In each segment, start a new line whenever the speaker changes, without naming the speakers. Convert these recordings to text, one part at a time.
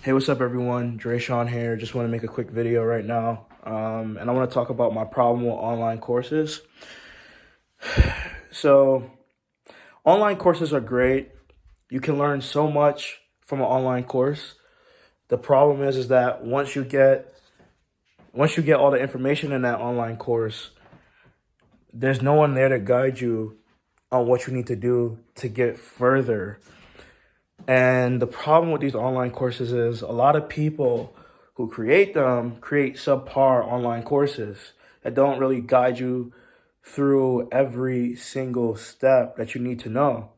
Hey, what's up, everyone? Dre Sean here. Just want to make a quick video right now. And I want to talk about my problem with online courses. So, online courses are great. You can learn so much from an online course. The problem is that once you get all the information in that online course, there's no one there to guide you on what you need to do to get further. And the problem with these online courses is a lot of people who create them create subpar online courses that don't really guide you through every single step that you need to know.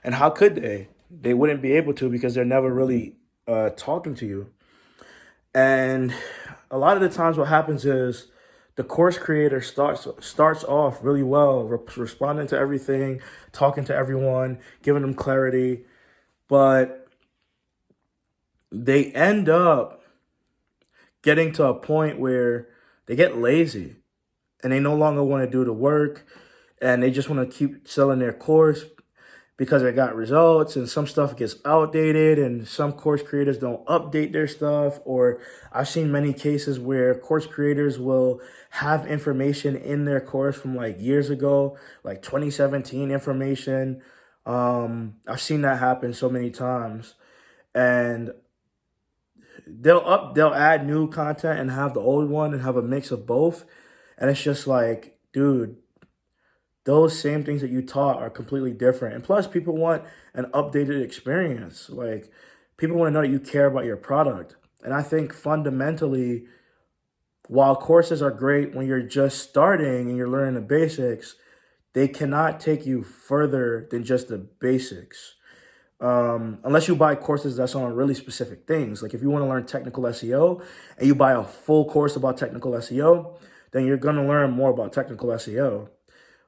And how could they? They wouldn't be able to because they're never really talking to you. And a lot of the times, what happens is the course creator starts off really well, responding to everything, talking to everyone, giving them clarity, but they end up getting to a point where they get lazy and they no longer want to do the work and they just want to keep selling their course because they got results, and some stuff gets outdated and some course creators don't update their stuff. Or I've seen many cases where course creators will have information in their course from like years ago, like 2017 information. I've seen that happen so many times. And they'll add new content and have the old one and have a mix of both. And it's just like, dude, those same things that you taught are completely different. And plus, people want an updated experience. Like, people want to know that you care about your product. And I think fundamentally, while courses are great when you're just starting and you're learning the basics, they cannot take you further than just the basics. Unless you buy courses that's on really specific things. Like if you want to learn technical SEO and you buy a full course about technical SEO, then you're going to learn more about technical SEO.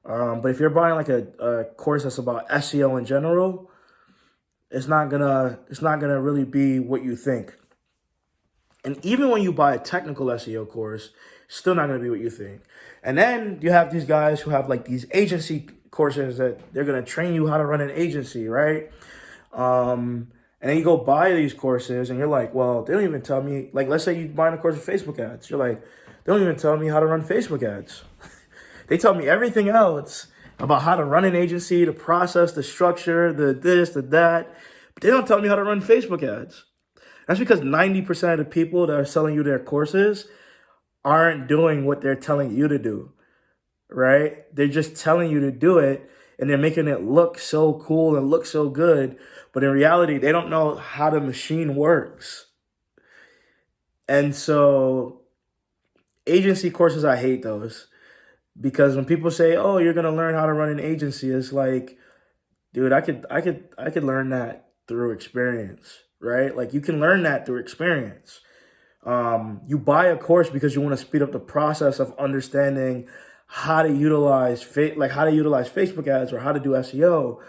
But if you're buying like a course that's about SEO in general, it's not gonna really be what you think. And even when you buy a technical SEO course, it's still not gonna be what you think. And then you have these guys who have like these agency courses that they're gonna train you how to run an agency, right? And then you go buy these courses and you're like, well, they don't even tell me, like, let's say you buying a course of Facebook ads. You're like, they don't even tell me how to run Facebook ads. They tell me everything else about how to run an agency, the process, the structure, the this, the that, but they don't tell me how to run Facebook ads. That's because 90% of the people that are selling you their courses aren't doing what they're telling you to do, right? They're just telling you to do it and they're making it look so cool and look so good. But in reality, they don't know how the machine works. And so agency courses, I hate those because when people say, "Oh, you're gonna learn how to run an agency," it's like, dude, I could learn that through experience, right? Like you can learn that through experience. You buy a course because you want to speed up the process of understanding how to utilize like how to utilize Facebook ads or how to do SEO,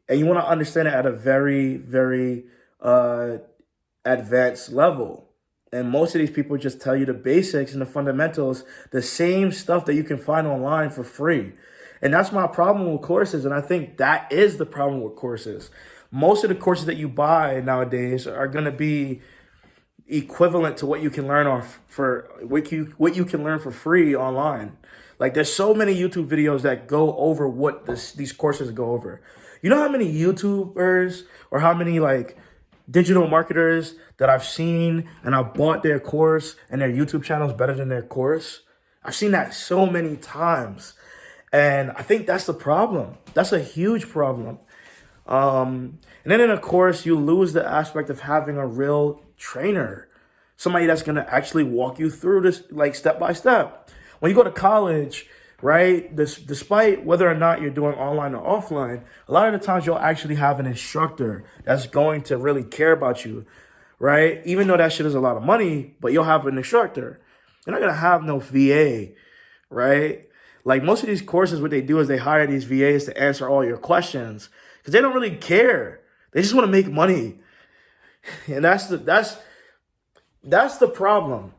and you want to understand it at a very, very advanced level. And most of these people just tell you the basics and the fundamentals, the same stuff that you can find online for free. And that's my problem with courses. And I think that is the problem with courses. Most of the courses that you buy nowadays are going to be equivalent to what you can learn off for what you can learn for free online. Like there's so many YouTube videos that go over what these courses go over. You know how many YouTubers or how many like digital marketers that I've seen and I've bought their course and their YouTube channel is better than their course? I've seen that so many times. And I think that's the problem. That's a huge problem. And then in a course, you lose the aspect of having a real trainer, somebody that's going to actually walk you through this like step by step. When you go to college, right, despite whether or not you're doing online or offline, a lot of the times you'll actually have an instructor that's going to really care about you, right? Even though that shit is a lot of money, but you'll have an instructor. You're not going to have no VA, right? Like most of these courses, what they do is they hire these VAs to answer all your questions because they don't really care. They just want to make money, and that's the problem.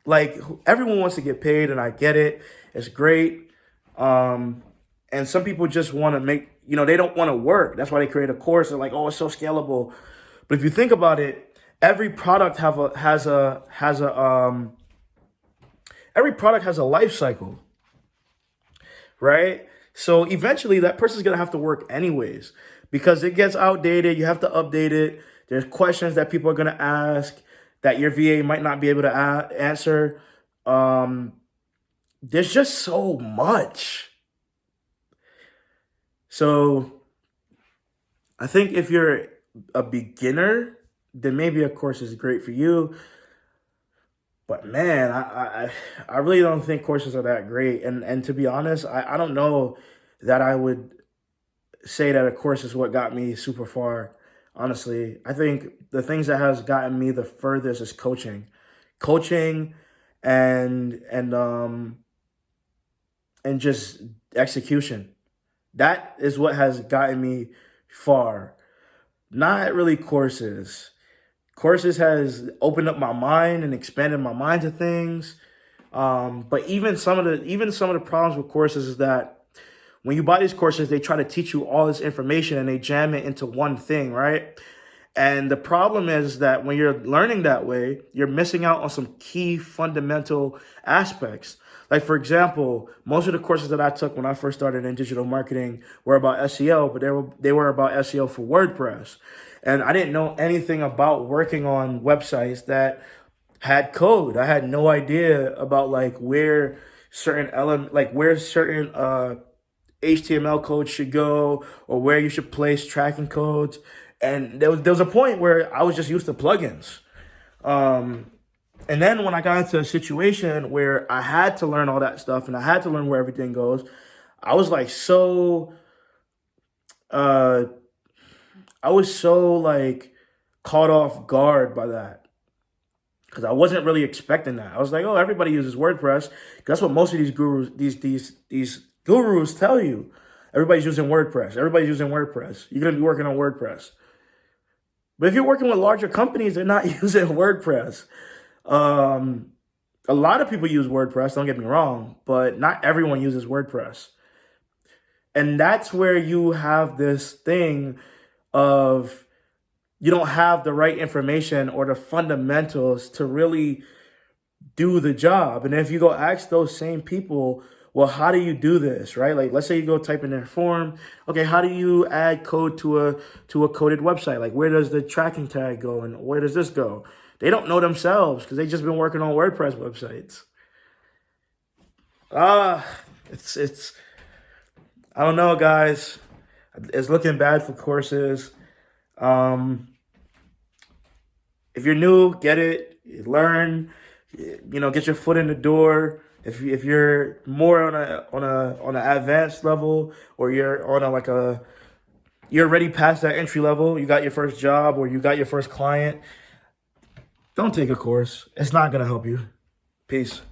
Like everyone wants to get paid, and I get it. It's great, and some people just want to make. They don't want to work. That's why they create a course. They're like, oh, it's so scalable. But if you think about it, every product every product has a life cycle, right? So eventually that person's gonna have to work anyways because it gets outdated. You have to update it. There's questions that people are gonna ask that your VA might not be able to answer. Um, there's just so much. So I think if you're a beginner, then maybe a course is great for you. But man, I really don't think courses are that great. And to be honest, I don't know that I would say that a course is what got me super far. Honestly, I think the things that has gotten me the furthest is coaching, and and just execution. That is what has gotten me far. Not really courses. Courses has opened up my mind and expanded my mind to things. But even some of the problems with courses is that when you buy these courses, they try to teach you all this information and they jam it into one thing, right? And the problem is that when you're learning that way, you're missing out on some key fundamental aspects. Like, for example, most of the courses that I took when I first started in digital marketing were about SEO, but they were about SEO for WordPress. And I didn't know anything about working on websites that had code. I had no idea about like where certain HTML code should go or where you should place tracking codes. And there was a point where I was just used to plugins. Um, and then when I got into a situation where I had to learn all that stuff and I had to learn where everything goes, I was like uh I was so like caught off guard by that because I wasn't really expecting that. I was like, oh, everybody uses WordPress. That's what most of these gurus tell you. Everybody's using WordPress. Everybody's using WordPress. You're gonna be working on WordPress. But if you're working with larger companies, they're not using WordPress. Um, a lot of people use WordPress, don't get me wrong, but not everyone uses WordPress. And that's where you have this thing of you don't have the right information or the fundamentals to really do the job. And if you go ask those same people, well, how do you do this, right? Like, let's say you go type in their form. Okay, how do you add code to a coded website? Like, where does the tracking tag go, and where does this go? They don't know themselves because they just been working on WordPress websites. Ah, it's I don't know, guys. It's looking bad for courses. Um, if you're new, get it, learn, get your foot in the door. If you're more on an advanced level, or you're on you're already past that entry level, you got your first job or you got your first client, don't take a course. It's not gonna help you. Peace.